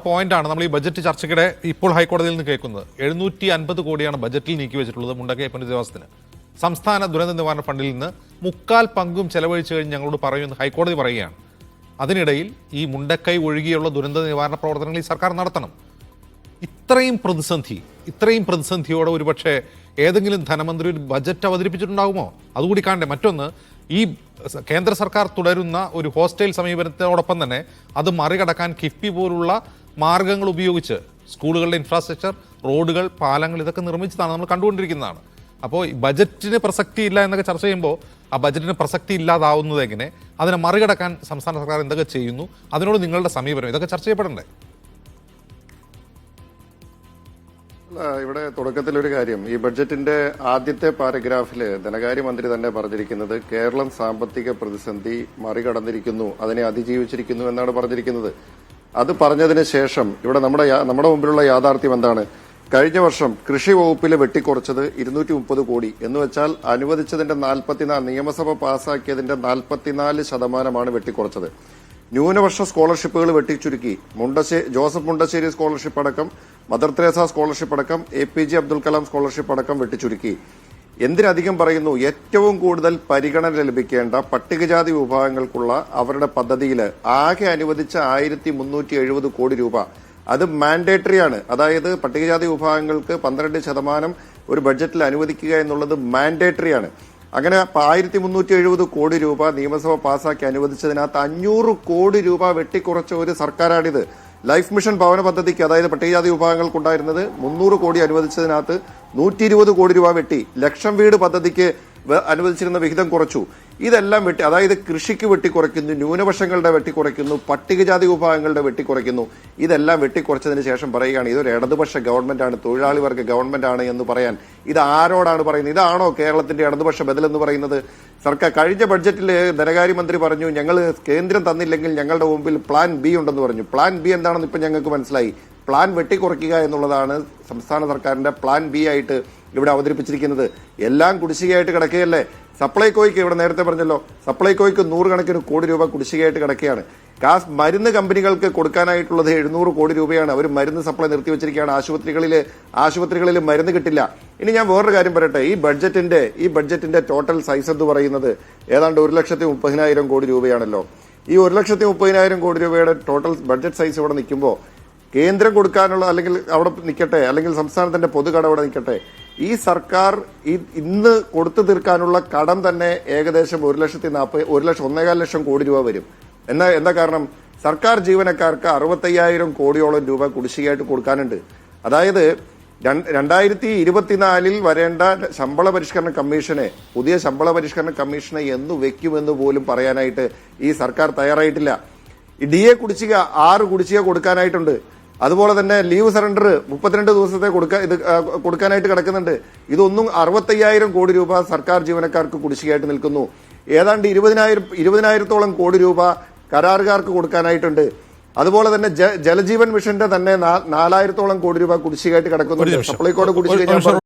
പോയിന്റാണ് നമ്മൾ ഈ ബജറ്റ് ചർച്ചയ്ക്കിടെ ഇപ്പോൾ ഹൈക്കോടതിയിൽ നിന്ന് കേൾക്കുന്നത്. 750 കോടിയാണ് ബജറ്റിൽ നീക്കി വെച്ചിട്ടുള്ളത് മുണ്ടക്കൈ പുനരധിവാസത്തിന്. സംസ്ഥാന ദുരന്ത നിവാരണ ഫണ്ടിൽ നിന്ന് 3/4 പങ്കും ചെലവഴിച്ചു കഴിഞ്ഞ് ഞങ്ങളോട് പറയുമെന്ന് ഹൈക്കോടതി പറയുകയാണ്. അതിനിടയിൽ ഈ മുണ്ടക്കൈ ഒഴികെയുള്ള ദുരന്ത നിവാരണ പ്രവർത്തനങ്ങൾ ഈ സർക്കാർ നടത്തണം. ഇത്രയും പ്രതിസന്ധിയോടെ ഒരുപക്ഷെ ഏതെങ്കിലും ധനമന്ത്രി ഒരു ബജറ്റ് അവതരിപ്പിച്ചിട്ടുണ്ടാകുമോ? അതുകൂടി കാണണ്ടേ. മറ്റൊന്ന്, ഈ കേന്ദ്ര സർക്കാർ തുടരുന്ന ഒരു ഹോസ്റ്റൈൽ സമീപനത്തോടൊപ്പം തന്നെ അത് മറികടക്കാൻ കിഫ്ബി പോലുള്ള മാർഗങ്ങൾ ഉപയോഗിച്ച് സ്കൂളുകളുടെ ഇൻഫ്രാസ്ട്രക്ചർ, റോഡുകൾ, പാലങ്ങൾ ഇതൊക്കെ നിർമ്മിച്ചതാണ് നമ്മൾ കണ്ടുകൊണ്ടിരിക്കുന്നതാണ്. അപ്പോൾ ബജറ്റിന് പ്രസക്തി ഇല്ല എന്നൊക്കെ ചർച്ച ചെയ്യുമ്പോൾ ആ ബജറ്റിന് പ്രസക്തി ഇല്ലാതാവുന്നത് എങ്ങനെ, അതിനെ മറികടക്കാൻ സംസ്ഥാന സർക്കാർ എന്തൊക്കെ ചെയ്യുന്നു, അതിനോട് നിങ്ങളുടെ സമീപനം, ഇതൊക്കെ ചർച്ച ചെയ്യപ്പെടണ്ടേ? ഇവിടെ തുടക്കത്തിലൊരു കാര്യം, ഈ ബഡ്ജറ്റിന്റെ ആദ്യത്തെ പാരഗ്രാഫില് ധനകാര്യമന്ത്രി തന്നെ പറഞ്ഞിരിക്കുന്നത് കേരളം സാമ്പത്തിക പ്രതിസന്ധി മറികടന്നിരിക്കുന്നു, അതിനെ അതിജീവിച്ചിരിക്കുന്നു എന്നാണ് പറഞ്ഞിരിക്കുന്നത്. അത് പറഞ്ഞതിന് ശേഷം ഇവിടെ നമ്മുടെ മുമ്പിലുള്ള യാഥാർത്ഥ്യം എന്താണ്? കഴിഞ്ഞ വർഷം കൃഷി വകുപ്പിൽ വെട്ടിക്കുറച്ചത് 230 കോടി എന്ന് വെച്ചാൽ അനുവദിച്ചതിന്റെ 44, നിയമസഭ പാസാക്കിയതിന്റെ 44% വെട്ടിക്കുറച്ചത്. ന്യൂനപക്ഷ സ്കോളർഷിപ്പുകൾ വെട്ടിച്ചുരുക്കി. ജോസഫ് മുണ്ടശ്ശേരി സ്കോളർഷിപ്പ് അടക്കം, മദർ തെരേസ സ്കോളർഷിപ്പ് അടക്കം, APJ അബ്ദുൽ കലാം സ്കോളർഷിപ്പ് അടക്കം വെട്ടിച്ചുരുക്കി. എന്തിനധികം പറയുന്നു, ഏറ്റവും കൂടുതൽ പരിഗണന ലഭിക്കേണ്ട പട്ടികജാതി വിഭാഗങ്ങൾക്കുള്ള അവരുടെ പദ്ധതിയിൽ ആകെ അനുവദിച്ച 1370 കോടി രൂപ അത് മാൻഡേറ്ററി ആണ്. അതായത് പട്ടികജാതി വിഭാഗങ്ങൾക്ക് 12% ഒരു ബഡ്ജറ്റിൽ അനുവദിക്കുക എന്നുള്ളത് മാൻഡേറ്ററി ആണ്. അങ്ങനെ 1370 കോടി രൂപ നിയമസഭ പാസാക്കി അനുവദിച്ചതിനകത്ത് 500 കോടി രൂപ വെട്ടിക്കുറച്ച ഒരു സർക്കാരാണിത്. ലൈഫ് മിഷൻ ഭവന പദ്ധതിക്ക്, അതായത് പട്ടികജാതി വിഭാഗങ്ങൾക്കുണ്ടായിരുന്നത് 300 കോടി അനുവദിച്ചതിനകത്ത് 120 കോടി രൂപ വെട്ടി. ലക്ഷം വീട് പദ്ധതിക്ക് അനുവദിച്ചിരുന്ന വിഹിതം കുറച്ചു. ഇതെല്ലാം വെട്ടി, അതായത് കൃഷിക്ക് വെട്ടിക്കുറയ്ക്കുന്നു, ന്യൂനപക്ഷങ്ങളുടെ വെട്ടിക്കുറയ്ക്കുന്നു, പട്ടികജാതി വിഭാഗങ്ങളുടെ വെട്ടിക്കുറയ്ക്കുന്നു. ഇതെല്ലാം വെട്ടിക്കുറച്ചതിന് ശേഷം പറയുകയാണ് ഇതൊരു ഇടതുപക്ഷ ഗവൺമെന്റാണ്, തൊഴിലാളി വർഗ ഗവൺമെന്റാണ് എന്ന് പറയാൻ ഇത് ആരോടാണ് പറയുന്നത്? ഇതാണോ കേരളത്തിന്റെ ഇടതുപക്ഷ ബദൽ എന്ന് പറയുന്നത്? സർക്കാർ കഴിഞ്ഞ ബഡ്ജറ്റിൽ ധനകാര്യമന്ത്രി പറഞ്ഞു ഞങ്ങൾ കേന്ദ്രം തന്നില്ലെങ്കിൽ ഞങ്ങളുടെ മുമ്പിൽ പ്ലാൻ ബി ഉണ്ടെന്ന് പറഞ്ഞു. പ്ലാൻ ബി എന്താണെന്ന് ഇപ്പൊ ഞങ്ങൾക്ക് മനസ്സിലായി. പ്ലാൻ വെട്ടിക്കുറയ്ക്കുക എന്നുള്ളതാണ് സംസ്ഥാന സർക്കാരിന്റെ പ്ലാൻ ബി ആയിട്ട് ഇവിടെ അവതരിപ്പിച്ചിരിക്കുന്നത്. എല്ലാം കുടിശ്ശികയായിട്ട് കിടക്കുകയല്ലേ. സപ്ലൈകോയ്ക്ക്, ഇവിടെ നേരത്തെ പറഞ്ഞല്ലോ, സപ്ലൈകോയ്ക്ക് 100 കണക്കിന് കോടി രൂപ കുടിശ്ശികയായിട്ട് കിടക്കുകയാണ്. മരുന്ന് കമ്പനികൾക്ക് കൊടുക്കാനായിട്ടുള്ളത് 700 കോടി രൂപയാണ്. അവർ മരുന്ന് സപ്ലൈ നിർത്തിവെച്ചിരിക്കുകയാണ്. ആശുപത്രികളിൽ മരുന്ന് കിട്ടില്ല. ഇനി ഞാൻ വേറൊരു കാര്യം പറയട്ടെ, ഈ ബഡ്ജറ്റിന്റെ ടോട്ടൽ സൈസ് എന്ന് പറയുന്നത് ഏതാണ്ട് 1,30,000 കോടി രൂപയാണല്ലോ. ഈ 1,30,000 കോടി രൂപയുടെ ടോട്ടൽ ബഡ്ജറ്റ് സൈസ് ഇവിടെ നിൽക്കുമ്പോൾ കേന്ദ്രം കൊടുക്കാനുള്ള, അല്ലെങ്കിൽ അവിടെ നിൽക്കട്ടെ, അല്ലെങ്കിൽ സംസ്ഥാനത്തിന്റെ പൊതുകടം അവിടെ നിൽക്കട്ടെ, ഈ സർക്കാർ ഇന്ന് കൊടുത്തു തീർക്കാനുള്ള കടം തന്നെ ഏകദേശം 1,1,4 ലക്ഷം കോടി രൂപ വരും. എന്താ കാരണം? സർക്കാർ ജീവനക്കാർക്ക് 65,000 കോടിയോളം രൂപ കുടിശ്ശികയായിട്ട് കൊടുക്കാനുണ്ട്. അതായത് 2024 വരേണ്ട ശമ്പള പരിഷ്കരണ കമ്മീഷനെ, പുതിയ ശമ്പള പരിഷ്കരണ കമ്മീഷനെ എന്ന് വെക്കുമെന്ന് പോലും പറയാനായിട്ട് ഈ സർക്കാർ തയ്യാറായിട്ടില്ല. ഈ DA കുടിശ്ശിക 6 കുടിശ്ശിക കൊടുക്കാനായിട്ടുണ്ട്. അതുപോലെ തന്നെ ലീവ് സറണ്ടർ 32 ദിവസത്തെ കൊടുക്കാനായിട്ട് കിടക്കുന്നുണ്ട്. ഇതൊന്നും 65,000 കോടി രൂപ സർക്കാർ ജീവനക്കാർക്ക് കുടിശ്ശികയായിട്ട് നിൽക്കുന്നു. ഏതാണ്ട് 20,000-ഓളം കോടി രൂപ കരാറുകാർക്ക് കൊടുക്കാനായിട്ടുണ്ട്. അതുപോലെ തന്നെ ജലജീവൻ മിഷന്റെ തന്നെ 4,000-ഓളം കോടി രൂപ കുടിശ്ശികയായിട്ട് കിടക്കുന്നുണ്ട്. സപ്ലൈകോയുടെ കുടിശ്ശിക